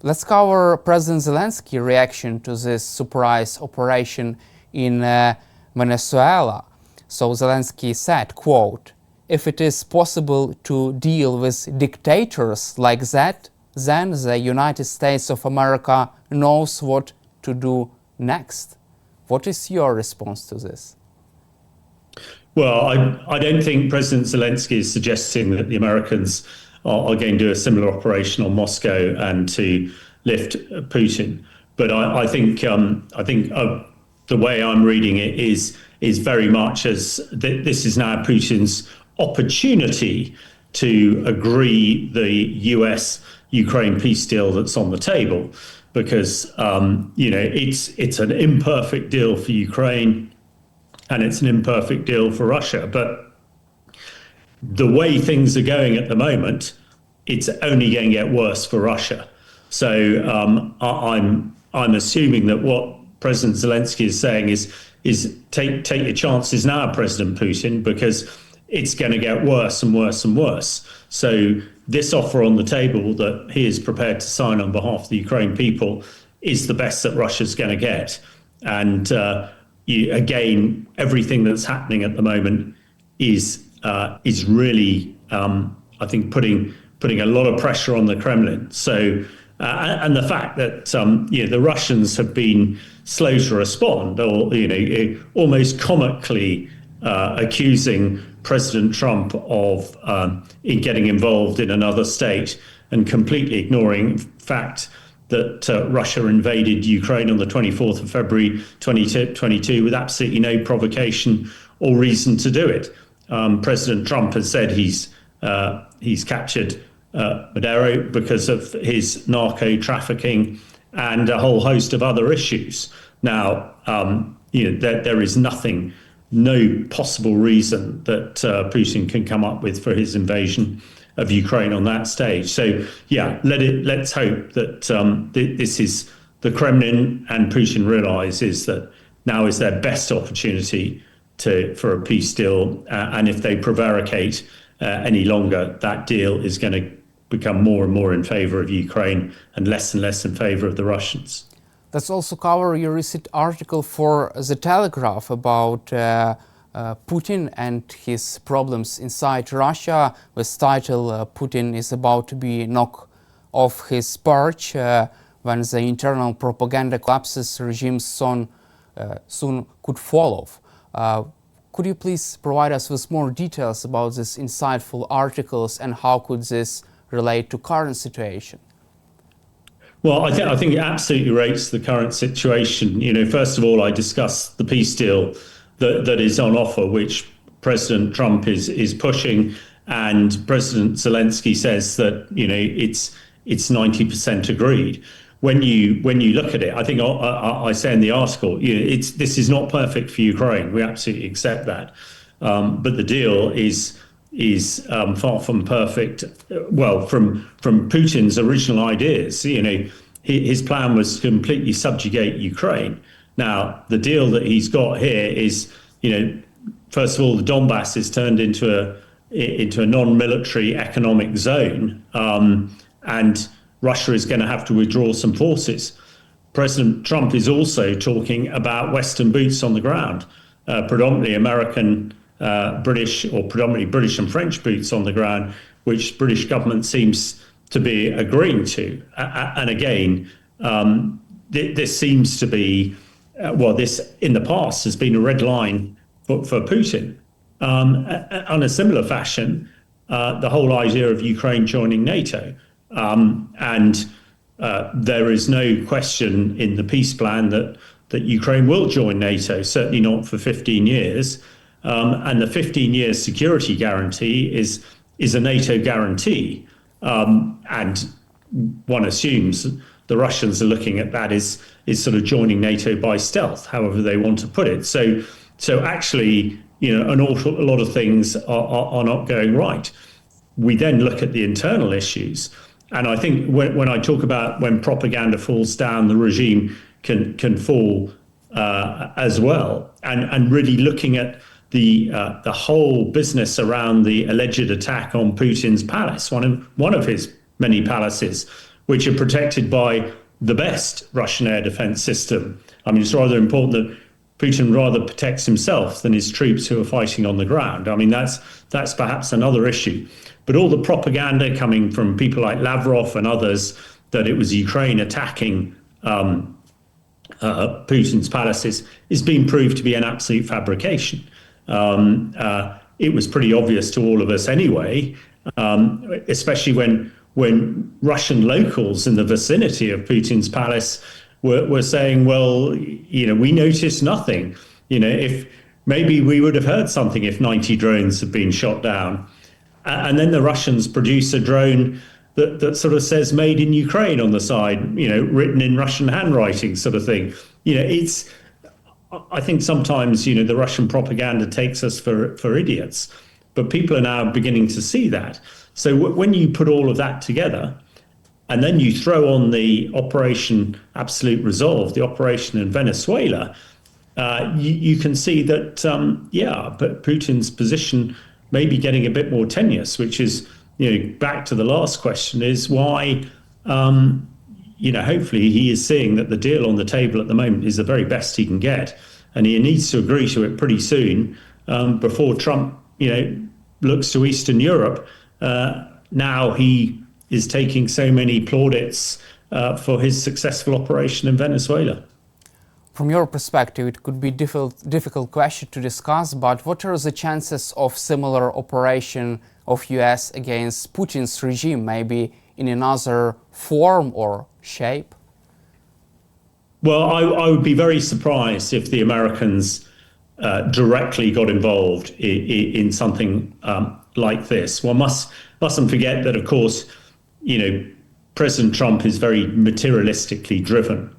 Let's cover President Zelensky's reaction to this surprise operation in Venezuela. So Zelensky said, quote, "If it is possible to deal with dictators like that, then the United States of America knows what to do next." What is your response to this? Well, I don't think President Zelensky is suggesting that the Americans are going to do a similar operation on Moscow and to lift Putin. But I think the way I'm reading it is very much as this is now Putin's opportunity to agree the US-Ukraine peace deal that's on the table, because it's an imperfect deal for Ukraine and it's an imperfect deal for Russia. But the way things are going at the moment, it's only going to get worse for Russia. So I'm assuming that what President Zelensky is saying is take your chances now, President Putin, because it's going to get worse and worse and worse. So this offer on the table that he is prepared to sign on behalf of the Ukraine people is the best that Russia's going to get. And again, everything that's happening at the moment is really, I think, putting a lot of pressure on the Kremlin. So, and the fact that the Russians have been slow to respond, or almost comically accusing President Trump of in getting involved in another state and completely ignoring the fact that Russia invaded Ukraine on the 24th of February 2022 with absolutely no provocation or reason to do it. President Trump has said he's captured Maduro because of his narco trafficking and a whole host of other issues. Now, there is no possible reason that Putin can come up with for his invasion of Ukraine on that stage. So, yeah, let's hope that this is the Kremlin and Putin realizes that now is their best opportunity for a peace deal, and if they prevaricate any longer, that deal is going to become more and more in favor of Ukraine and less in favor of the Russians. Let's also cover your recent article for The Telegraph about Putin and his problems inside Russia, with title "Putin is about to be knocked off his perch when the internal propaganda collapses, regime soon could follow." Could you please provide us with more details about these insightful articles and how could this relate to current situation? Well, I think it absolutely relates to the current situation. First of all, I discussed the peace deal that is on offer, which President Trump is pushing, and President Zelensky says that it's 90% agreed. When you look at it, I think I say in the article, this is not perfect for Ukraine. We absolutely accept that, but the deal is far from perfect. Well, from Putin's original ideas, his plan was to completely subjugate Ukraine. Now, the deal that he's got here is, first of all, the Donbass is turned into a non-military economic zone, and Russia is going to have to withdraw some forces. President Trump is also talking about Western boots on the ground, predominantly American, British, or predominantly British and French boots on the ground, which the British government seems to be agreeing to. And again, this seems to be, this in the past has been a red line for Putin. On a similar fashion, the whole idea of Ukraine joining NATO. And there is no question in the peace plan that Ukraine will join NATO, certainly not for 15 years. And the 15-year security guarantee is a NATO guarantee. And one assumes the Russians are looking at that as sort of joining NATO by stealth, however they want to put it. So actually, an awful lot of things are not going right. We then look at the internal issues. And I think when I talk about when propaganda falls down, the regime can fall as well. And really looking at the whole business around the alleged attack on Putin's palace, one of his many palaces, which are protected by the best Russian air defense system. I mean, it's rather important that Putin rather protects himself than his troops who are fighting on the ground. I mean, that's perhaps another issue. But all the propaganda coming from people like Lavrov and others that it was Ukraine attacking Putin's palaces is being proved to be an absolute fabrication. It was pretty obvious to all of us anyway, especially when Russian locals in the vicinity of Putin's palace were saying, well, we noticed nothing. If maybe we would have heard something if 90 drones had been shot down. And then the Russians produce a drone that sort of says made in Ukraine on the side, written in Russian handwriting sort of thing. I think sometimes, the Russian propaganda takes us for idiots, but people are now beginning to see that. So when you put all of that together, and then you throw on the Operation Absolute Resolve, the operation in Venezuela, you can see that, but Putin's position may be getting a bit more tenuous, which is, back to the last question, is why, hopefully he is seeing that the deal on the table at the moment is the very best he can get. And he needs to agree to it pretty soon before Trump, looks to Eastern Europe. Now he is taking so many plaudits for his successful operation in Venezuela. From your perspective, it could be a difficult question to discuss, but what are the chances of similar operation of US against Putin's regime, maybe in another form or shape? Well, I would be very surprised if the Americans directly got involved in something like this. One mustn't forget that, of course, President Trump is very materialistically driven.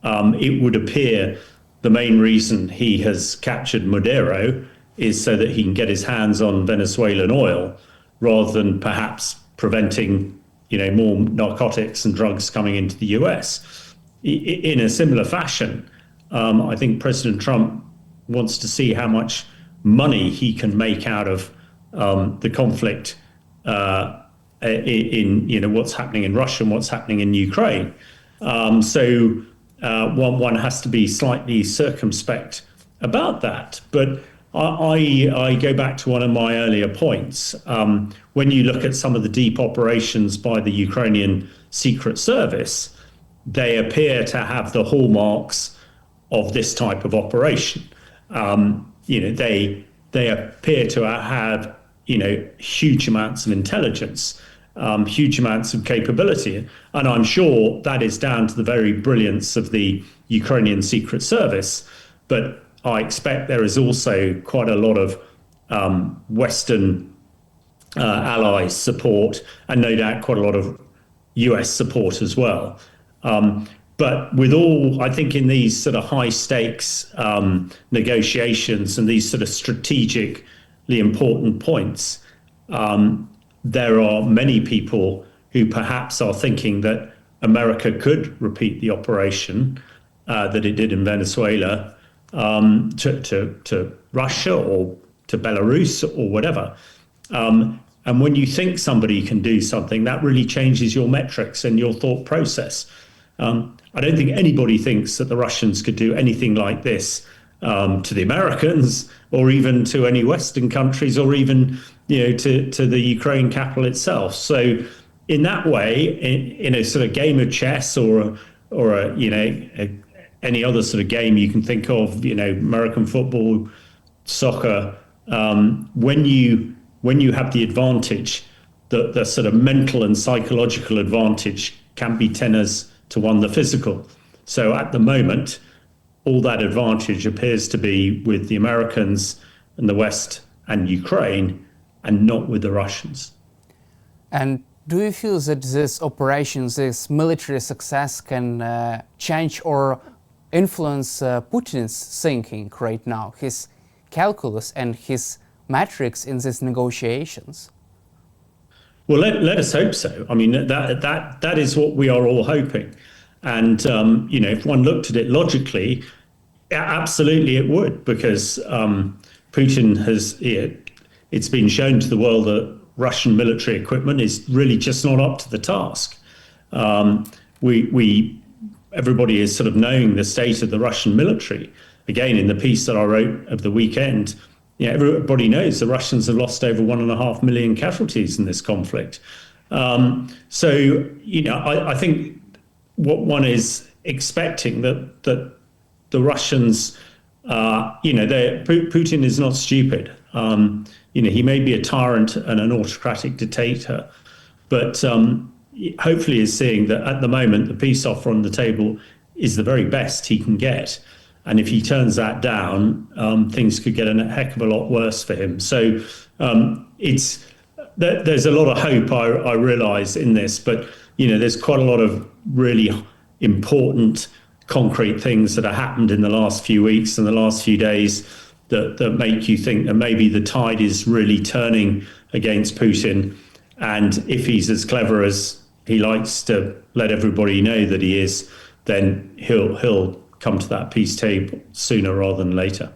It would appear the main reason he has captured Maduro is so that he can get his hands on Venezuelan oil, rather than perhaps preventing, more narcotics and drugs coming into the US. In a similar fashion, I think President Trump wants to see how much money he can make out of the conflict in what's happening in Russia and what's happening in Ukraine. So one has to be slightly circumspect about that. But I go back to one of my earlier points. When you look at some of the deep operations by the Ukrainian Secret Service, they appear to have the hallmarks of this type of operation. They appear to have huge amounts of intelligence, huge amounts of capability, and I'm sure that is down to the very brilliance of the Ukrainian Secret Service. But I expect there is also quite a lot of Western allies support, and no doubt quite a lot of US support as well. But with all, I think in these sort of high stakes negotiations and these sort of strategically important points, there are many people who perhaps are thinking that America could repeat the operation that it did in Venezuela to Russia or to Belarus or whatever. And when you think somebody can do something, that really changes your metrics and your thought process. I don't think anybody thinks that the Russians could do anything like this to the Americans or even to any Western countries or even to the Ukraine capital itself. So in that way, in a sort of game of chess or any other sort of game you can think of, American football, soccer, when you have the advantage, the sort of mental and psychological advantage can be 10-1 the physical. So at the moment, all that advantage appears to be with the Americans and the West and Ukraine, and not with the Russians. And do you feel that this operation, this military success can change or influence Putin's thinking right now, his calculus and his metrics in these negotiations? Well, let us hope so. I mean, that is what we are all hoping. And, if one looked at it logically, absolutely it would, because Putin has, it's been shown to the world that Russian military equipment is really just not up to the task. Everybody is sort of knowing the state of the Russian military. Again, in the piece that I wrote of the weekend, everybody knows the Russians have lost over 1.5 million casualties in this conflict. I think what one is expecting that the Russians, Putin is not stupid. He may be a tyrant and an autocratic dictator, but hopefully is seeing that at the moment the peace offer on the table is the very best he can get. And if he turns that down, things could get a heck of a lot worse for him. So there's a lot of hope, I realise, in this, but there's quite a lot of really important concrete things that have happened in the last few weeks and the last few days that make you think that maybe the tide is really turning against Putin. And if he's as clever as he likes to let everybody know that he is, then he'll come to that peace table sooner rather than later.